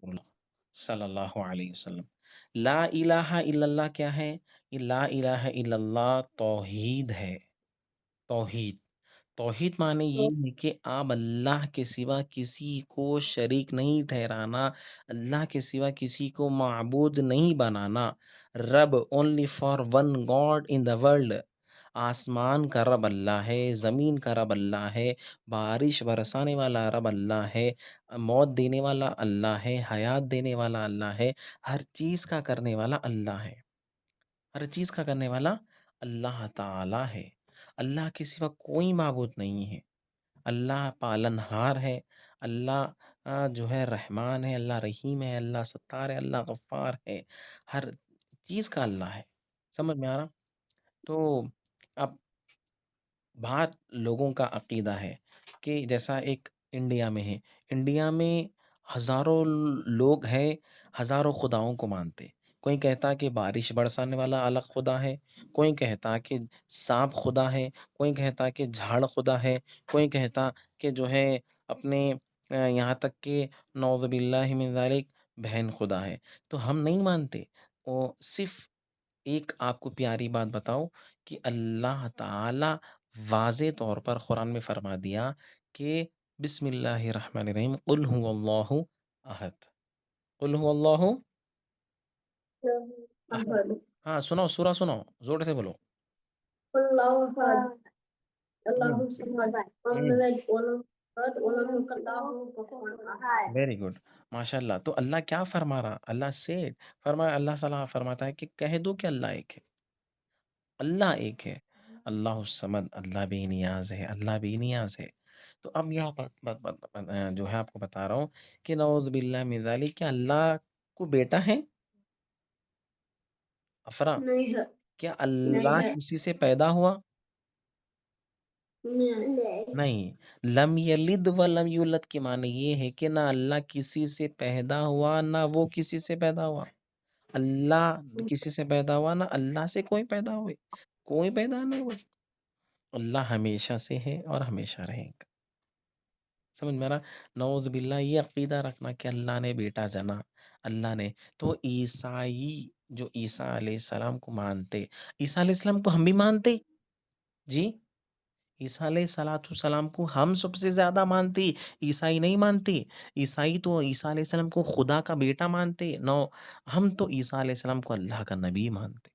اللہ صلی اللہ علیہ وسلم۔ لا الہ الا اللہ کیا ہے؟ یہ لا الہ الا اللہ توحید ہے۔ توحید توحید معنی یہ ہے کہ آپ اللہ کے سوا کسی کو شریک نہیں ٹھہرانا، اللہ کے سوا کسی کو معبود نہیں بنانا۔ رب only for one God in the world. آسمان کا رب اللہ ہے، زمین کا رب اللہ ہے، بارش برسانے والا رب اللہ ہے، موت دینے والا اللہ ہے، حیات دینے والا اللہ ہے، ہر چیز کا کرنے والا اللہ ہے، ہر چیز کا کرنے والا اللہ تعالی ہے۔ اللہ کے سوا کوئی معبود نہیں ہے۔ اللہ پالنہار ہے، اللہ جو ہے رحمان ہے، اللہ رحیم ہے، اللہ ستار ہے، اللہ غفار ہے، ہر چیز کا اللہ ہے۔ سمجھ میں آ رہا؟ تو اب باہر لوگوں کا عقیدہ ہے کہ جیسا ایک انڈیا میں ہے، انڈیا میں ہزاروں لوگ ہیں، ہزاروں خداؤں کو مانتے۔ کوئی کہتا کہ بارش برسانے والا الگ خدا ہے، کوئی کہتا کہ سانپ خدا ہے، کوئی کہتا کہ جھاڑ خدا ہے، کوئی کہتا کہ جو ہے اپنے یہاں تک کہ نعوذ باللہ من ذالک بہن خدا ہے۔ تو ہم نہیں مانتے، وہ صرف ایک آپ کو پیاری بات بتاؤ کہ اللہ تعالی واضح طور پر قرآن میں فرما دیا کہ بسم اللہ الرحمن الرحیم قل هو اللہ احد، قل هو اللہ احد۔ ہاں سناؤ، سورہ سناؤ، زور سے بولو۔ اللہ احد اللہ ہوں الصمد لم ہوں یلد ولم یولد ولم یکن له کفوا احد۔ ویری گڈ، ماشاء اللہ۔ تو اللہ کیا فرما رہا؟ اللہ سے فرمایا، اللہ صلاح فرماتا ہے کہ کہہ دو کہ اللہ ایک ہے، اللہ ایک ہے، اللہ الصمد، اللہ بے نیاز ہے، اللہ بے نیاز ہے۔ تو اب یہاں جو ہے آپ کو بتا رہا ہوں کہ نعوذ باللہ من ذالک، کیا اللہ کو بیٹا ہے؟ افرا، نہیں ہے، کیا نہیں اللہ ہے، کسی سے پیدا ہوا؟ نہیں نہیں۔ لم یلد ولم یولد کی معنی یہ ہے کہ نہ اللہ کسی سے پیدا ہوا، نہ وہ کسی سے پیدا ہوا۔ اللہ کسی سے پیدا ہوا، نہ اللہ سے کوئی پیدا ہوئے، کوئی پیدا نہیں ہوا۔ اللہ ہمیشہ سے ہے اور ہمیشہ رہے گا۔ سمجھ میں آ رہا؟ نعوذ باللہ یہ عقیدہ رکھنا کہ اللہ نے بیٹا جنا، اللہ نے، تو عیسائی جو عیسیٰ علیہ السلام کو مانتے، عیسیٰ علیہ السلام کو ہم بھی مانتے جی، عیسیٰ علیہ السلام کو ہم سب سے زیادہ مانتے، عیسائی نہیں مانتے۔ عیسائی تو عیسیٰ علیہ السلام کو خدا کا بیٹا مانتے، نو، ہم تو عیسیٰ علیہ السلام کو اللہ کا نبی مانتے،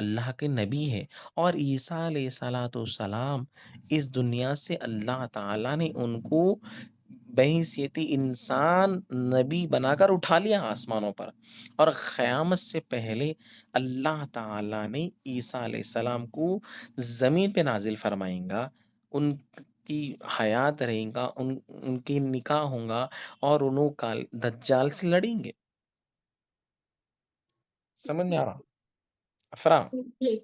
اللہ کے نبی ہے۔ اور عیسیٰ علیہ السلام اس دنیا سے اللہ تعالیٰ نے ان کو بحیثیت انسان نبی بنا کر اٹھا لیا آسمانوں پر، اور قیامت سے پہلے اللہ تعالیٰ نے عیسیٰ علیہ السلام کو زمین پہ نازل فرمائیں گا، ان کی حیات رہیں گا، ان کی نکاح ہوں گا، اور انہوں کا دجال سے لڑیں گے۔ سمجھ میں آ رہا؟ افرا جی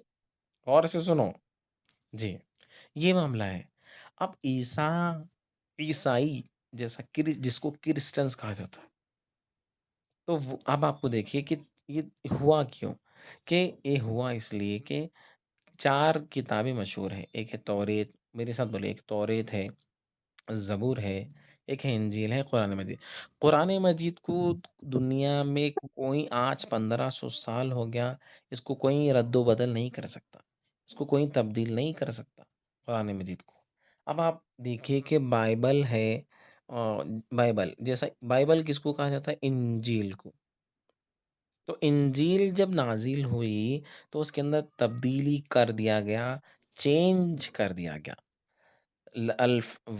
غور سے سنو جی، یہ معاملہ ہے۔ اب عیسائی جیسا جس کو کرسچنس کہا جاتا ہے، تو اب آپ کو دیکھیے کہ یہ ہوا کیوں، کہ یہ ہوا اس لیے کہ 4 کتابیں مشہور ہیں، ایک ہے توریت، میرے ساتھ بولے، ایک توریت ہے، زبور ہے، ایک ہے انجیل ہے، قرآن مجید۔ قرآن مجید کو دنیا میں کوئی آج 1500 سال ہو گیا، اس کو کوئی رد و بدل نہیں کر سکتا، اس کو کوئی تبدیل نہیں کر سکتا قرآن مجید کو۔ اب آپ دیکھیے کہ بائبل ہے، بائبل جیسا، بائبل کس کو کہا جاتا ہے؟ انجیل کو۔ تو انجیل جب نازل ہوئی تو اس کے اندر تبدیلی کر دیا گیا، چینج کر دیا گیا،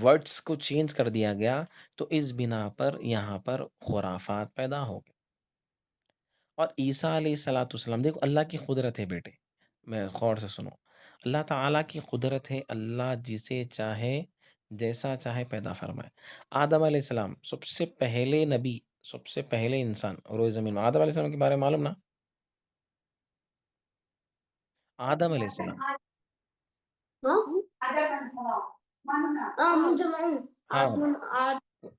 ورڈس کو چینج کر دیا گیا، تو اس بنا پر یہاں پر خرافات پیدا ہو گئے۔ اور عیسیٰ علیہ السلام، دیکھو اللہ کی قدرت ہے بیٹے، میں غور سے سنو، اللہ تعالیٰ کی قدرت ہے، اللہ جسے چاہے جیسا چاہے پیدا فرمائے۔ آدم علیہ السلام سب سے پہلے نبی، سب سے پہلے انسان روئے زمین میں، آدم علیہ السلام کے بارے میں معلوم نا؟ آدم علیہ السلام، ہاں مجھے معلوم، ہاں آدم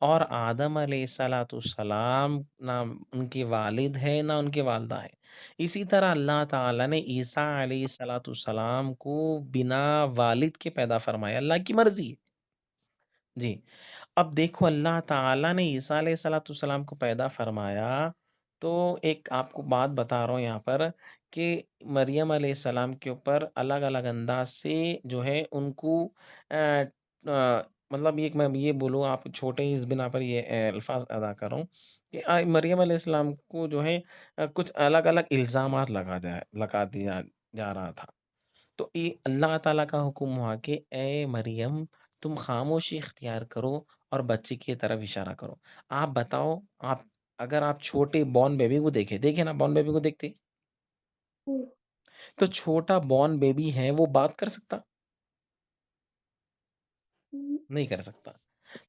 اور آدم علیہ الصلوۃ والسلام نہ ان کے والد ہے نہ ان کے والدہ ہے۔ اسی طرح اللہ تعالیٰ نے عیسیٰ علیہ الصلوۃ والسلام کو بنا والد کے پیدا فرمایا، اللہ کی مرضی ہے۔ جی، اب دیکھو اللہ تعالیٰ نے عیسیٰ علیہ الصلوۃ والسلام کو پیدا فرمایا، تو ایک آپ کو بات بتا رہا ہوں یہاں پر کہ مریم علیہ السلام کے اوپر الگ الگ انداز سے جو ہے ان کو آ، آ، مطلب ایک میں یہ بولوں، آپ چھوٹے اس بنا پر یہ الفاظ ادا کر رہا ہوں کہ مریم علیہ السلام کو جو ہے کچھ الگ الگ الزامات لگا دیا جا رہا تھا۔ تو یہ اللہ تعالیٰ کا حکم ہوا کہ اے مریم، تم خاموشی اختیار کرو اور بچے کی طرف اشارہ کرو۔ آپ بتاؤ، آپ اگر آپ چھوٹے بورن بیبی کو دیکھے نا، بورن بیبی کو دیکھتے تو چھوٹا بورن بیبی ہے، وہ بات کر سکتا؟ نہیں کر سکتا۔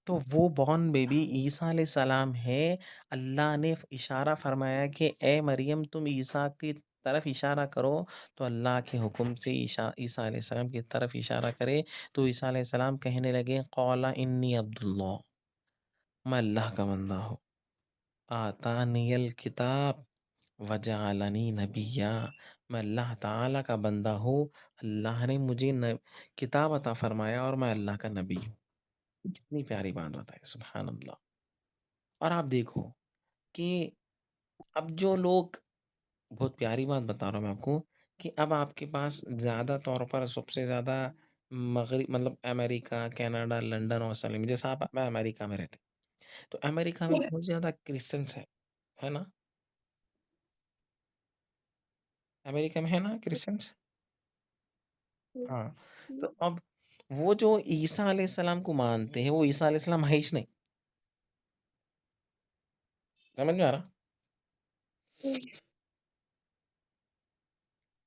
تو وہ بورن بیبی عیسیٰ علیہ السلام ہے۔ اللہ نے اشارہ فرمایا کہ اے مریم، تم عیسیٰ کی طرف اشارہ کرو، تو اللہ کے حکم سے عیسیٰ علیہ السلام کی طرف اشارہ کرے، تو عیسیٰ علیہ السلام کہنے لگے قال انی عبداللہ، میں اللہ کا بندہ ہوں، آتانی الکتاب وجعلنی نبیا، میں اللہ تعالیٰ کا بندہ ہوں، اللہ نے مجھے کتاب عطا فرمایا اور میں اللہ کا نبی ہوں۔ اتنی پیاری بات بتائے، سبحان اللہ۔ اور آپ دیکھو کہ اب جو لوگ، بہت پیاری بات بتا رہا ہوں میں آپ کو، کہ اب آپ کے پاس زیادہ طور پر سب سے زیادہ مغرب مطلب امریکہ، کینیڈا، لنڈن اور سلیم، جیسا آپ میں امریکہ میں رہتے، تو امریکہ میں بہت زیادہ کرسچنس ہے نا؟ امریکہ میں ہے نا کرسچنس؟ ہاں، تو اب وہ جو عیسیٰ علیہ السلام کو مانتے ہیں، وہ عیسیٰ علیہ السلام ہے ہی نہیں، سمجھ میں آ رہا؟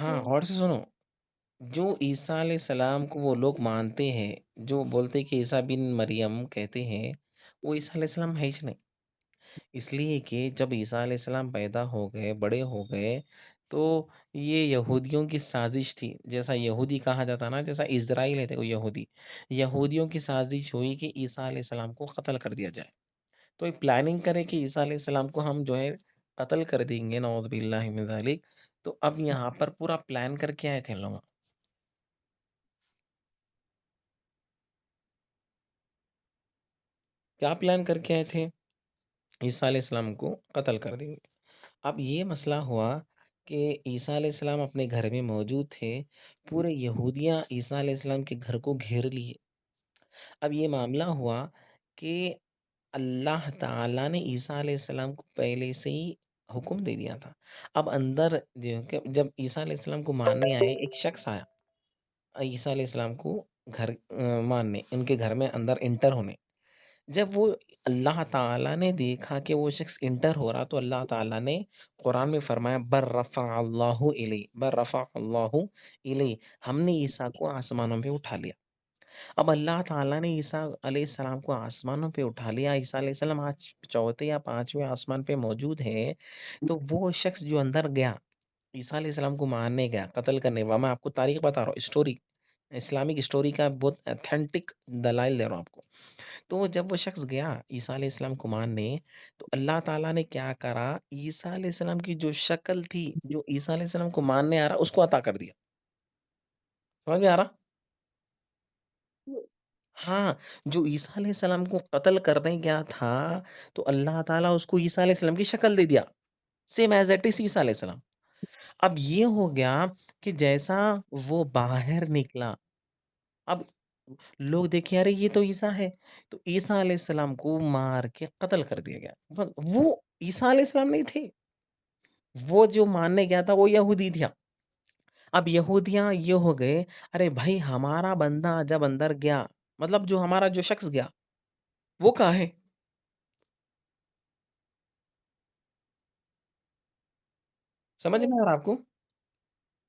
ہاں، غور سے سنو، جو عیسیٰ علیہ السلام کو وہ لوگ مانتے ہیں، جو بولتے کہ عیسیٰ بن مریم کہتے ہیں، وہ عیسیٰ علیہ السلام ہے ہی نہیں۔ اس لیے کہ جب عیسیٰ علیہ السلام پیدا ہو گئے، بڑے ہو گئے، تو یہ یہودیوں کی سازش تھی، جیسا یہودی کہا جاتا نا، جیسا اسرائیل ہے وہ یہودی، یہودیوں کی سازش ہوئی کہ عیسیٰ علیہ السلام کو قتل کر دیا جائے۔ تو یہ پلاننگ کرے کہ عیسیٰ علیہ السلام کو ہم جو ہے قتل کر دیں گے، نعوذ باللہ من ذالک۔ تو اب یہاں پر پورا پلان کر کے آئے تھے لوگ، کیا پلان کر کے آئے تھے؟ عیسیٰ علیہ السلام کو قتل کر دیں گے۔ اب یہ مسئلہ ہوا کہ عیسیٰ علیہ السلام اپنے گھر میں موجود تھے، پورے یہودیاں عیسیٰ علیہ السلام کے گھر کو گھیر لیے۔ اب یہ معاملہ ہوا کہ اللہ تعالیٰ نے عیسیٰ علیہ السلام کو پہلے سے ہی حکم دے دیا تھا۔ اب اندر جو ہے کہ جب عیسیٰ علیہ السلام کو ماننے آئے، ایک شخص آیا عیسیٰ علیہ السلام کو گھر ماننے، ان کے گھر میں اندر انٹر ہونے، جب وہ اللہ تعالیٰ نے دیکھا کہ وہ شخص انٹر ہو رہا، تو اللہ تعالیٰ نے قرآن میں فرمایا بر رفع اللہ الیہ، بر رفع اللہ الیہ، ہم نے عیسیٰ کو آسمانوں پہ اٹھا لیا۔ اب اللہ تعالیٰ نے عیسیٰ علیہ السلام کو آسمانوں پہ اٹھا لیا، عیسیٰ علیہ السلام آج چوتھے یا پانچویں آسمان پہ موجود ہے، تو وہ شخص جو اندر گیا، عیسیٰ علیہ السلام کو مارنے گیا، قتل کرنے گیا، میں آپ کو تاریخ بتا رہا ہوں، اسٹوری، اسلامک اسٹوری کا بہت اتھینٹک دلائل دے رہا ہوں آپ کو۔ تو جب وہ شخص گیا عیسیٰ علیہ السلام کو ماننے، تو اللہ تعالیٰ نے کیا کرا، عیسیٰ علیہ السلام کی جو شکل تھی، جو عیسیٰ علیہ السلام کو ماننے آ رہا، اس کو عطا کر دیا۔ سمجھ میں آ رہا؟ ہاں، جو عیسیٰ علیہ السلام کو قتل کرنے گیا تھا، تو اللہ تعالیٰ اس کو عیسیٰ علیہ السلام کی شکل دے دیا، سیم ایز اٹ از عیسیٰ علیہ السلام۔ اب یہ ہو گیا کہ جیسا وہ باہر نکلا، اب لوگ دیکھے ارے یہ تو عیسیٰ ہے، تو عیسیٰ علیہ السلام کو مار کے قتل کر دیا گیا۔ وہ عیسیٰ علیہ السلام نہیں تھے، وہ جو ماننے گیا تھا وہ یہودی تھا۔ اب یہودیاں یہ ہو گئے، ارے بھائی ہمارا بندہ جب اندر گیا، مطلب جو ہمارا جو شخص گیا وہ کہاں ہے؟ سمجھ میں آ رہا آپ کو؟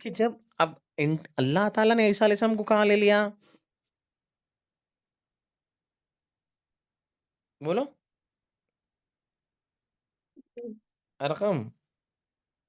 کہ جب اب اللہ تعالیٰ نے عیسیٰ علیہ السلام کو کہاں لے لیا؟ بولو، ارقم،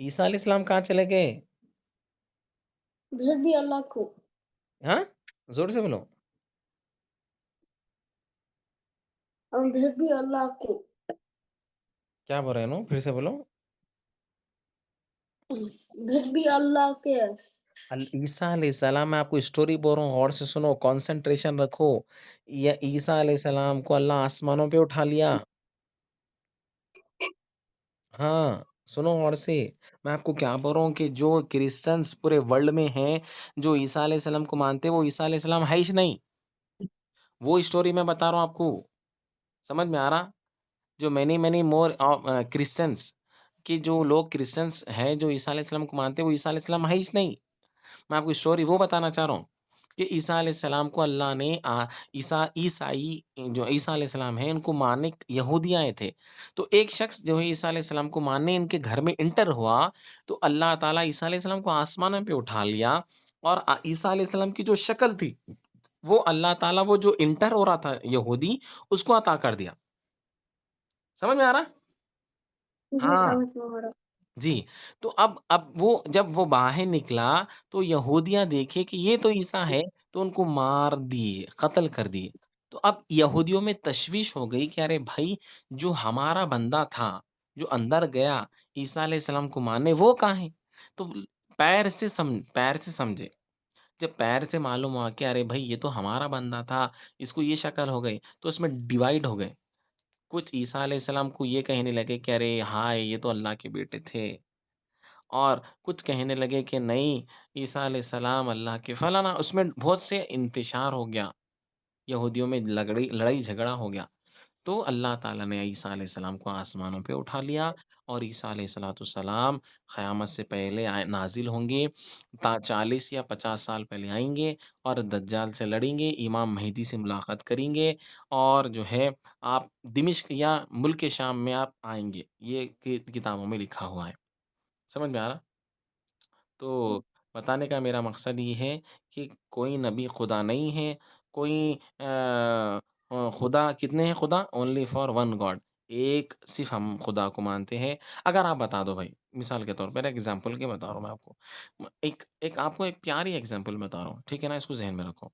عیسیٰ علیہ السلام کہاں چلے گئے؟ پھر بھی اللہ کو ہاں زور سے بولو. پھر بھی اللہ کو کیا بول رہے ہیں پھر سے بولو. پھر بھی اللہ کے عیسیٰ علیہ السلام، میں آپ کو اسٹوری بول رہا ہوں، غور سے سنو، کانسنٹریشن رکھو. یہ عیسیٰ علیہ السلام کو اللہ آسمانوں پہ اٹھا لیا. ہاں سنو غور سے، میں آپ کو کیا بول رہا ہوں کہ جو کرسچنس پورے ورلڈ میں ہیں جو عیسیٰ علیہ السلام کو مانتے ہیں، وہ عیسیٰ علیہ السلام ہے ہی نہیں. وہ اسٹوری میں بتا رہا ہوں آپ کو، سمجھ میں آ رہا؟ جو مینی مور کرسچنس کہ جو لوگ کرسچنس ہیں جو عیسیٰ علیہ السلام کو مانتے ہیں، وہ عیسیٰ علیہ السلام ہے ہی نہیں. میں آپ کو اسٹوری وہ بتانا چاہ رہا ہوں کہ عیسیٰ علیہ السلام کو اللہ نے عیسائی جو عیسیٰ علیہ السلام ہیں ان کو ماننے یہودی آئے تھے. تو ایک شخص جو ہے عیسیٰ علیہ السلام کو ماننے ان کے گھر میں انٹر ہوا، تو اللہ تعالیٰ عیسیٰ علیہ السلام کو آسمانوں پہ اٹھا لیا، اور عیسیٰ علیہ السلام کی جو شکل تھی وہ اللہ تعالیٰ وہ جو انٹر ہو رہا تھا یہودی اس کو عطا کر دیا. سمجھ میں آ رہا؟ جی ہاں سمجھ میں آ رہا. جی. تو اب وہ جب وہ باہر نکلا تو یہودیاں دیکھے کہ یہ تو عیسیٰ ہے، تو ان کو مار دیے، قتل کر دیے. تو اب یہودیوں میں تشویش ہو گئی کہ ارے بھائی، جو ہمارا بندہ تھا جو اندر گیا عیسیٰ علیہ السلام کو ماننے، وہ کہاں ہے؟ تو پیر سے سمجھے، جب پیر سے معلوم ہوا کہ ارے بھائی یہ تو ہمارا بندہ تھا، اس کو یہ شکل ہو گئی، تو اس میں ڈیوائڈ ہو گئے. کچھ عیسیٰ علیہ السلام کو یہ کہنے لگے کہ ارے ہائے یہ تو اللہ کے بیٹے تھے، اور کچھ کہنے لگے کہ نہیں عیسیٰ علیہ السلام اللہ کے فلانا. اس میں بہت سے انتشار ہو گیا، یہودیوں میں لڑائی جھگڑا ہو گیا. تو اللہ تعالیٰ نے عیسیٰ علیہ السلام کو آسمانوں پہ اٹھا لیا، اور عیسیٰ علیہ السلام قیامت سے پہلے نازل ہوں گے. 40 یا 50 سال پہلے آئیں گے اور دجال سے لڑیں گے، امام مہدی سے ملاقات کریں گے، اور جو ہے آپ دمشق یا ملک شام میں آپ آئیں گے. یہ کتابوں میں لکھا ہوا ہے. سمجھ میں آ رہا؟ تو بتانے کا میرا مقصد یہ ہے کہ کوئی نبی خدا نہیں ہے، کوئی خدا کتنے ہیں؟ خدا اونلی فار ون گاڈ، ایک صرف ہم خدا کو مانتے ہیں. اگر آپ بتا دو بھائی، مثال کے طور پر ایگزامپل کے بتا رہا ہوں میں آپ کو، ایک آپ کو ایک پیاری ایگزامپل بتا رہا ہوں، ٹھیک ہے نا؟ اس کو ذہن میں رکھو.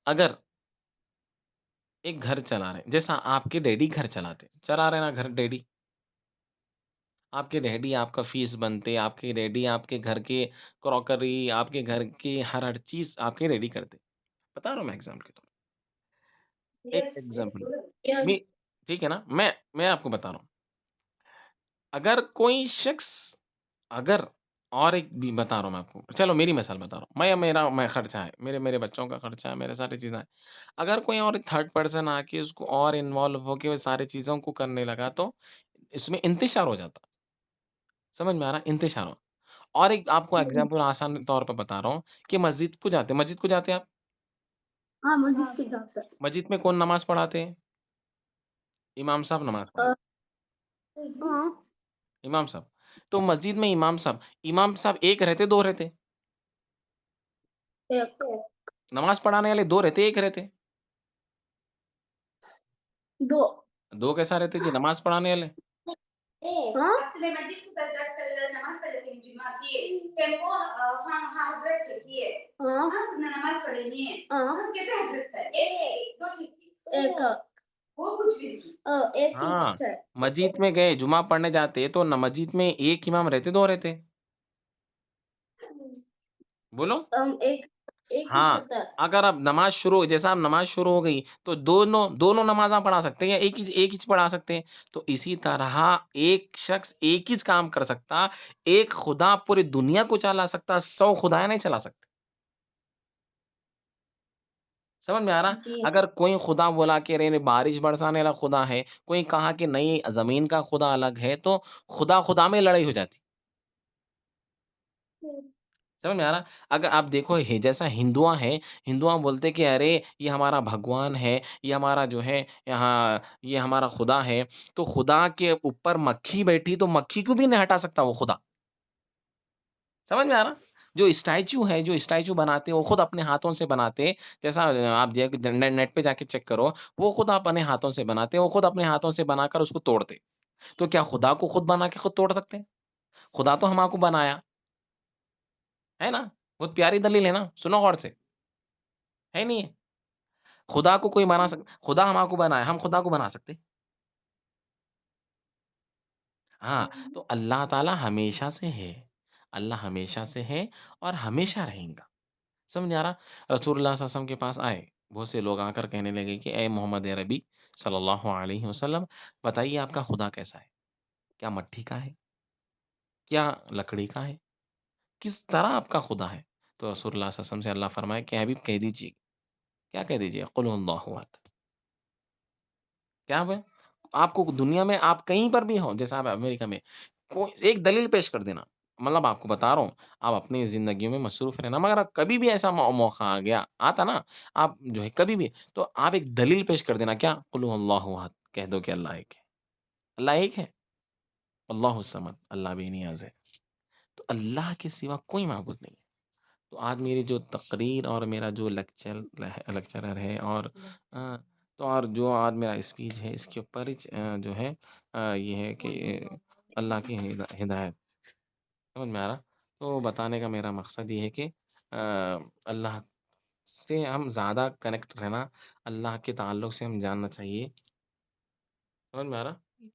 اگر ایک گھر چلا رہے جیسا آپ کے ڈیڈی گھر چلا رہے نا گھر ڈیڈی، آپ کے ڈیڈی آپ کا فیس بنتے، آپ کے ڈیڈی آپ کے گھر کے کراکری، آپ کے گھر کی ہر چیز آپ کے ریڈی کرتے. بتا رہا ہوں میں ایگزامپل کے طور پر، ایک ایگزامپل یس ٹھیک ہے نا؟ میں آپ کو بتا رہا ہوں، اگر کوئی شخص، اگر اور ایک بھی بتا رہا ہوں میں آپ کو، چلو میری مثال بتا رہا ہوں، میں خرچہ ہے، میرے بچوں کا خرچہ ہے، میرے ساری چیزیں ہیں. اگر کوئی اور تھرڈ پرسن آ کے اس کو اور انوالو ہو کے وہ ساری چیزوں کو کرنے لگا تو اس میں انتشار ہو جاتا. سمجھ میں آ رہا؟ انتشار ہو. اور ایک آپ کو ایگزامپل آسان طور پہ بتا رہا ہوں کہ مسجد کو جاتے آپ، ہاں مسجد سے جاتا ہے. مسجد میں کون نماز پڑھاتے ہیں؟ امام صاحب نماز پڑھاتے ہاں ہیں، امام صاحب. تو مسجد میں امام صاحب ایک رہتے دو رہتے؟ ایک نماز پڑھانے والے دو رہتے ایک رہتے؟ دو دو کیسا رہتے جی نماز پڑھانے والے؟ ہاں ہاں مسجد میں گئے جمعہ پڑھنے جاتے تو مسجد میں ایک امام رہتے دو رہتے؟ بولو. ایک ہی ہاں چھوٹا. اگر اب نماز شروع، جیسا اب نماز شروع ہو گئی تو دونوں نمازاں پڑھا سکتے ہیں یا ایک ہی پڑھا سکتے ہیں. تو اسی طرح ایک شخص ایک ہی کام کر سکتا، ایک خدا پوری دنیا کو چلا سکتا، 100 خدایاں نہیں چلا سکتے. سمجھ میں آ رہا؟ جی اگر کوئی خدا بولا کہ رے بارش برسانے والا خدا ہے، کوئی کہا کہ نہیں زمین کا خدا الگ ہے، تو خدا میں لڑائی ہو جاتی. سمجھ میں آ رہا؟ اگر آپ دیکھو جیسا ہندواں بولتے کہ ارے یہ ہمارا بھگوان ہے، یہ ہمارا جو ہے یہاں یہ ہمارا خدا ہے، تو خدا کے اوپر مکھی بیٹھی تو مکھی کو بھی نہیں ہٹا سکتا وہ خدا. سمجھ میں آ رہا؟ جو اسٹیچو بناتے وہ خود اپنے ہاتھوں سے بناتے، جیسا آپ نیٹ پہ جا کے چیک کرو، وہ خود اپنے ہاتھوں سے بناتے، وہ خود اپنے ہاتھوں سے بنا کر اس کو توڑتے. تو کیا خدا کو خود بنا کے خود توڑ سکتے ہیں؟ خدا تو ہما کو بنایا، ہے نا؟ بہت پیاری دلیل ہے نا، سنو غور سے، ہے نہیں ہے؟ خدا کو کوئی بنا خدا ہما کو بنایا، ہم خدا کو بنا سکتے؟ ہاں، تو اللہ تعالیٰ ہمیشہ سے ہے، اللہ ہمیشہ سے ہے اور ہمیشہ رہیں گا، سمجھ میں آ رہا؟ رسول اللہ صلی اللہ علیہ وسلم کے پاس آئے، بہت سے لوگ آ کر کہنے لگے کہ اے محمد عربی صلی اللہ علیہ وسلم، بتائیے آپ کا خدا کیسا ہے؟ کیا مٹی کا ہے؟ کیا لکڑی کا ہے؟ کس طرح آپ کا خدا ہے؟ تو رسول اللہ صلی اللہ علیہ وسلم سے اللہ فرمائے کہ حبیب کہہ دیجیے، کیا کہہ دیجیے؟ قل هو اللہ احد، کیا ہے؟ آپ کو دنیا میں آپ کہیں پر بھی ہوں، جیسے آپ امریکہ میں، کوئی ایک دلیل پیش کر دینا، مطلب آپ کو بتا رہا ہوں، آپ اپنی زندگیوں میں مصروف رہنا، مگر اب کبھی بھی ایسا موقع آ گیا، آتا نا، آپ جو ہے کبھی بھی، تو آپ ایک دلیل پیش کر دینا، کیا؟ قل هو اللہ احد، کہہ دو کہ اللہ ایک ہے، اللہ ایک ہے، اللہ الصمد، اللہ بے نیاز ہے، تو اللہ کے سوا کوئی معبود نہیں ہے۔ تو آج میری جو تقریر اور میرا جو لیکچرر ہے، اور تو اور جو آج میرا اسپیچ ہے، اس کے اوپر ہی جو ہے یہ ہے کہ اللہ کی ہدایت، سمجھ میں آ رہا؟ تو بتانے کا میرا مقصد یہ ہے کہ اللہ سے ہم زیادہ کنیکٹ رہنا، اللہ کے تعلق سے ہم جاننا چاہیے، سمجھ میں آ رہا؟